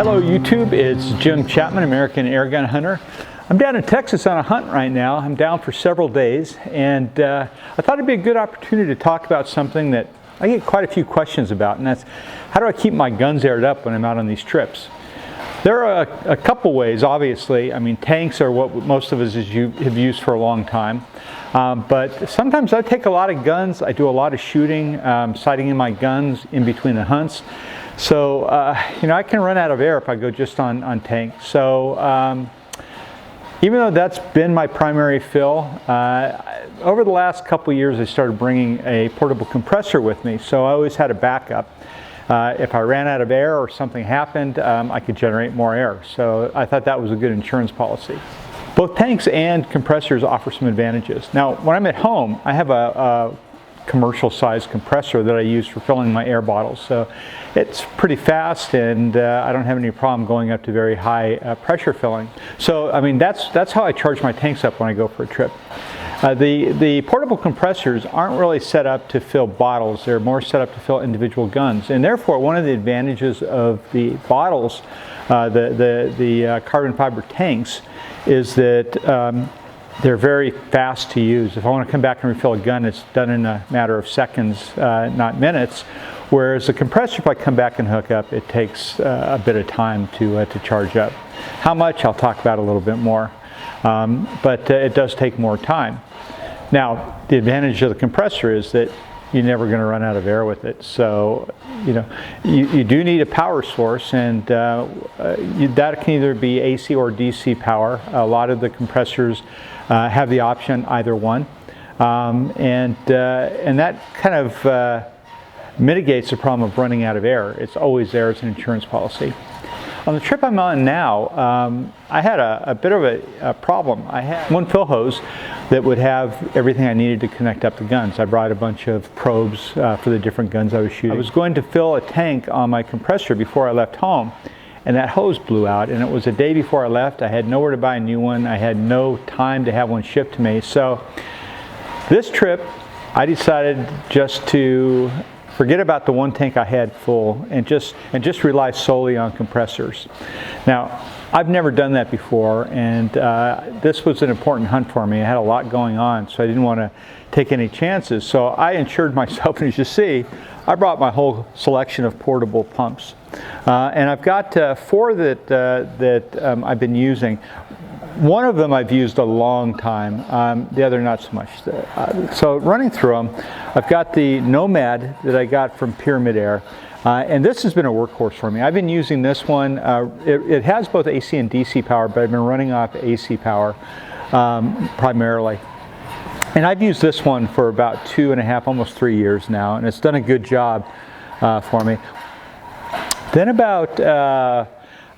Hello YouTube, it's Jim Chapman, American Airgun Hunter. I'm down in Texas on a hunt right now. I'm down for several days, and I thought it'd be a good opportunity to talk about something that I get quite a few questions about, and that's how do I keep my guns aired up when I'm out on these trips? There are a couple ways, obviously. I mean, tanks are what most of us have used for a long time. But sometimes I take a lot of guns, I do a lot of shooting, sighting in my guns in between the hunts. So, you know, I can run out of air if I go just on tank. So, even though that's been my primary fill, over the last couple years I started bringing a portable compressor with me. So I always had a backup. If I ran out of air or something happened, I could generate more air. So I thought that was a good insurance policy. Both tanks and compressors offer some advantages. Now, when I'm at home, I have a commercial sized compressor that I use for filling my air bottles. So it's pretty fast, and I don't have any problem going up to very high pressure filling. So, I mean, that's how I charge my tanks up when I go for a trip. The portable compressors aren't really set up to fill bottles. They're more set up to fill individual guns. And therefore, one of the advantages of the bottles, the carbon fiber tanks, is that they're very fast to use. If I want to come back and refill a gun, it's done in a matter of seconds, not minutes. Whereas the compressor, if I come back and hook up, it takes a bit of time to charge up. How much, I'll talk about a little bit more. But it does take more time. Now, the advantage of the compressor is that you're never going to run out of air with it. So, you know, you do need a power source, and that can either be AC or DC power. A lot of the compressors have the option either one, and that kind of mitigates the problem of running out of air. It's always there as an insurance policy. On the trip I'm on now, I had a bit of a problem. I had one fill hose that would have everything I needed to connect up the guns. I brought a bunch of probes for the different guns I was shooting. I was going to fill a tank on my compressor before I left home, and that hose blew out, and it was a day before I left. I had nowhere to buy a new one. I had no time to have one shipped to me. So this trip, I decided just to forget about the one tank I had full and just rely solely on compressors. Now, I've never done that before, and this was an important hunt for me. I had a lot going on, so I didn't want to take any chances. So I insured myself, and as you see, I brought my whole selection of portable pumps. And I've got 4 that I've been using. One of them I've used a long time, the other not so much. So running through them, I've got the Nomad that I got from Pyramid Air, and this has been a workhorse for me. I've been using this one. It has both AC and DC power, but I've been running off AC power primarily. And I've used this one for about 2.5, almost 3 years now, and it's done a good job for me. Then about, I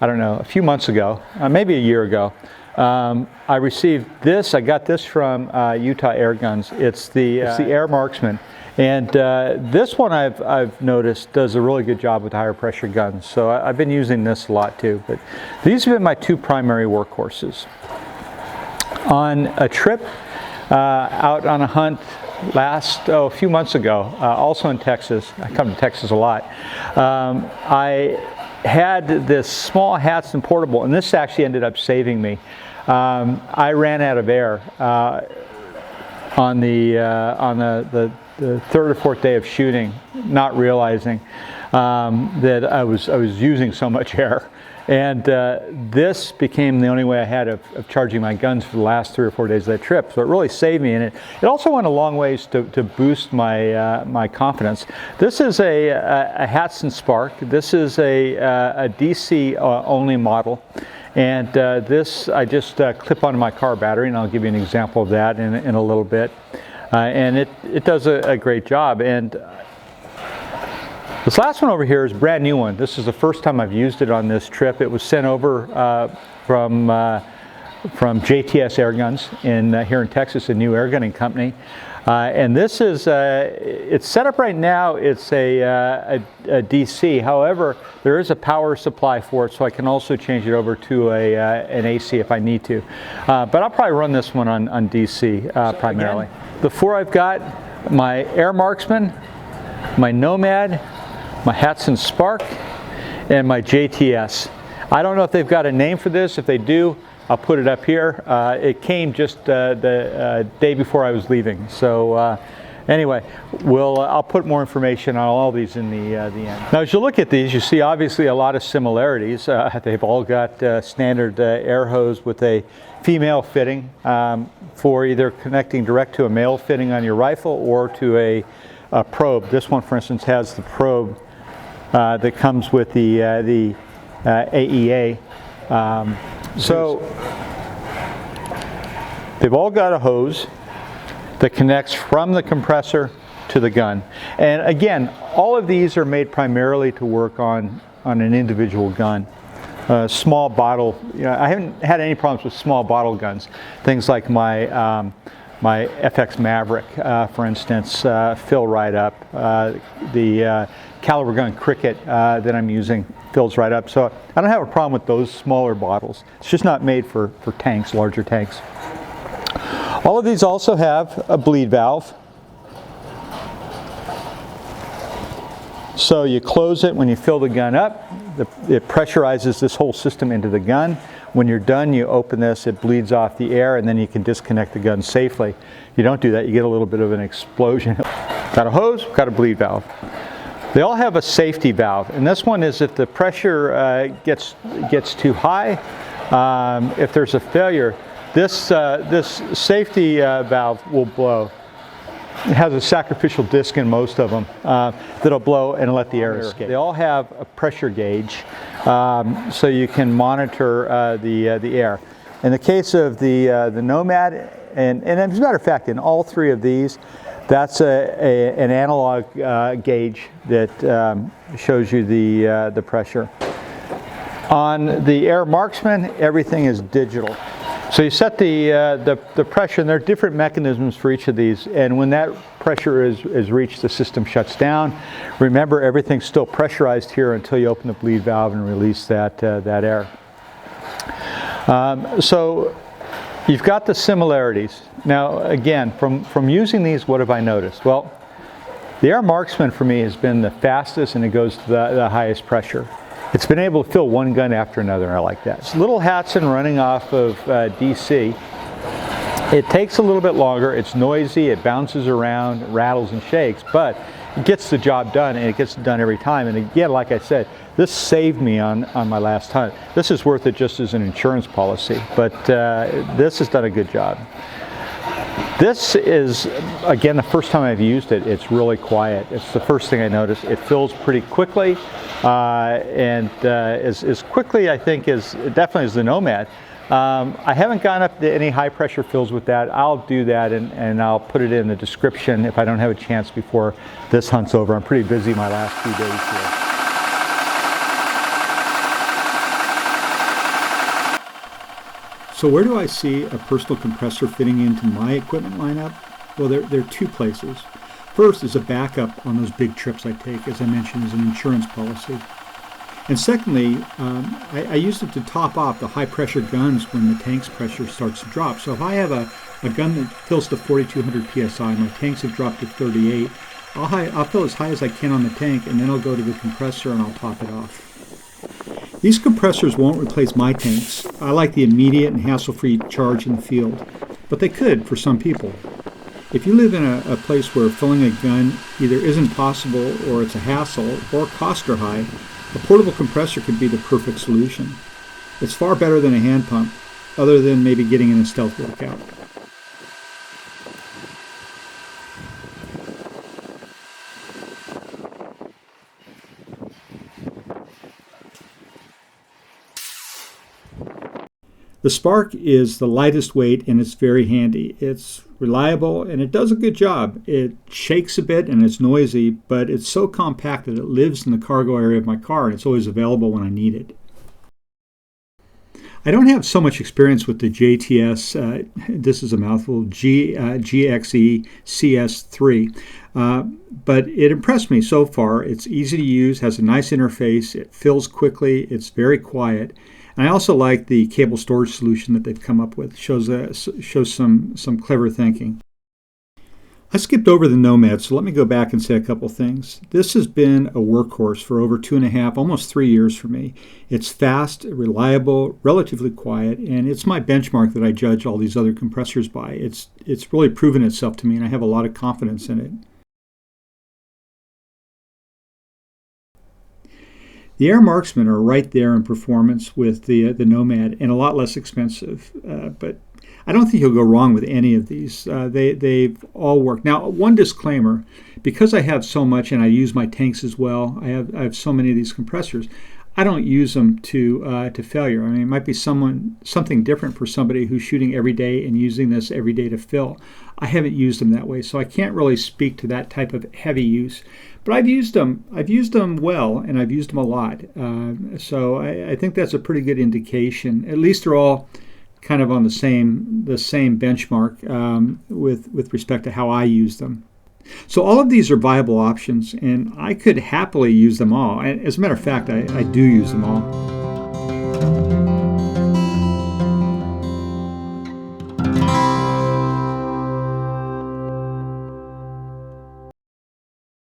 don't know, a few months ago, maybe a year ago, I received this. I got this from Utah Air Guns. It's the Air Marksman, and this one I've noticed does a really good job with higher pressure guns. So I've been using this a lot too. But these have been my 2 primary workhorses. On a trip out on a hunt a few months ago, also in Texas. I come to Texas a lot. I had this small Hatsan portable, and this actually ended up saving me. I ran out of air on the 3rd or 4th day of shooting, not realizing that I was using so much air. And this became the only way I had of charging my guns for the last 3 or 4 days of that trip. So it really saved me, and it also went a long ways to boost my my confidence. This is a Hatsan Spark. This is a DC only model, and this I just clip onto my car battery, and I'll give you an example of that in a little bit. And it does a great job. And this last one over here is a brand new one. This is the first time I've used it on this trip. It was sent over from JTS Air Guns here in Texas, a new air gunning company. And this is, it's set up right now, it's a DC. However, there is a power supply for it, so I can also change it over to an AC if I need to. But I'll probably run this one on DC primarily. Again, the 4 I've got, my Air Marksman, my Nomad, my Hatsan Spark, and my JTS. I don't know if they've got a name for this. If they do, I'll put it up here. It came just the day before I was leaving. So anyway, I'll put more information on all these in the end. Now, as you look at these, you see obviously a lot of similarities. They've all got standard air hose with a female fitting for either connecting direct to a male fitting on your rifle or to a probe. This one, for instance, has the probe that comes with the AEA. So they've all got a hose that connects from the compressor to the gun. And again, all of these are made primarily to work on an individual gun. Small bottle, I haven't had any problems with small bottle guns. Things like my my FX Maverick, for instance, fill right up. The caliber gun Cricket that I'm using fills right up. So I don't have a problem with those smaller bottles. It's just not made for tanks, larger tanks. All of these also have a bleed valve. So you close it when you fill the gun up. It pressurizes this whole system into the gun. When you're done, you open this, it bleeds off the air, and then you can disconnect the gun safely. You don't do that, you get a little bit of an explosion. Got a hose, got a bleed valve. They all have a safety valve, and this one is if the pressure gets too high, if there's a failure, this safety valve will blow. It has a sacrificial disc in most of them that'll blow and let the air escape. They all have a pressure gauge, so you can monitor the air. In the case of the Nomad, and as a matter of fact, in all three of these, that's an analog gauge that shows you the pressure. On the Air Marksman, everything is digital. So you set the pressure, and there are different mechanisms for each of these, and when that pressure is reached, the system shuts down. Remember, everything's still pressurized here until you open the bleed valve and release that air. So you've got the similarities. Now again, from using these, what have I noticed? Well, the Air Marksman for me has been the fastest, and it goes to the highest pressure. It's been able to fill one gun after another, and I like that. It's little Hatsan running off of DC. It takes a little bit longer, it's noisy, it bounces around, it rattles and shakes, but it gets the job done, and it gets it done every time. And again, like I said, this saved me on my last hunt. This is worth it just as an insurance policy, but this has done a good job. This is, again, the first time I've used it, it's really quiet. It's the first thing I noticed. It fills pretty quickly, and as quickly, I think, definitely as the Nomad. I haven't gone up to any high pressure fills with that. I'll do that, and I'll put it in the description if I don't have a chance before this hunt's over. I'm pretty busy my last few days here. So where do I see a personal compressor fitting into my equipment lineup? Well, there are two places. First is a backup on those big trips I take, as I mentioned, as an insurance policy. And secondly, I use it to top off the high pressure guns when the tank's pressure starts to drop. So if I have a gun that fills to 4,200 psi, my tanks have dropped to 38, I'll fill as high as I can on the tank, and then I'll go to the compressor and I'll top it off. These compressors won't replace my tanks. I like the immediate and hassle-free charge in the field, but they could for some people. If you live in a place where filling a gun either isn't possible, or it's a hassle, or costs are high, a portable compressor could be the perfect solution. It's far better than a hand pump, other than maybe getting in a stealth workout. The Spark is the lightest weight, and it's very handy. It's reliable, and it does a good job. It shakes a bit and it's noisy, but it's so compact that it lives in the cargo area of my car, and it's always available when I need it. I don't have so much experience with the JTS, this is a mouthful, GX-E-CS3, but it impressed me so far. It's easy to use, has a nice interface, it fills quickly, it's very quiet. And I also like the cable storage solution that they've come up with. Shows some clever thinking. I skipped over the Nomad, so let me go back and say a couple things. This has been a workhorse for over 2.5, almost 3 years for me. It's fast, reliable, relatively quiet, and it's my benchmark that I judge all these other compressors by. It's really proven itself to me, and I have a lot of confidence in it. The Air Marksman are right there in performance with the Nomad and a lot less expensive, but I don't think you'll go wrong with any of these. They've all worked. Now, one disclaimer, because I have so much and I use my tanks as well, I have so many of these compressors, I don't use them to failure. I mean, it might be something different for somebody who's shooting every day and using this every day to fill. I haven't used them that way, so I can't really speak to that type of heavy use. But I've used them well, and I've used them a lot. So I think that's a pretty good indication. At least they're all kind of on the same benchmark with respect to how I use them. So all of these are viable options, and I could happily use them all. And as a matter of fact, I do use them all.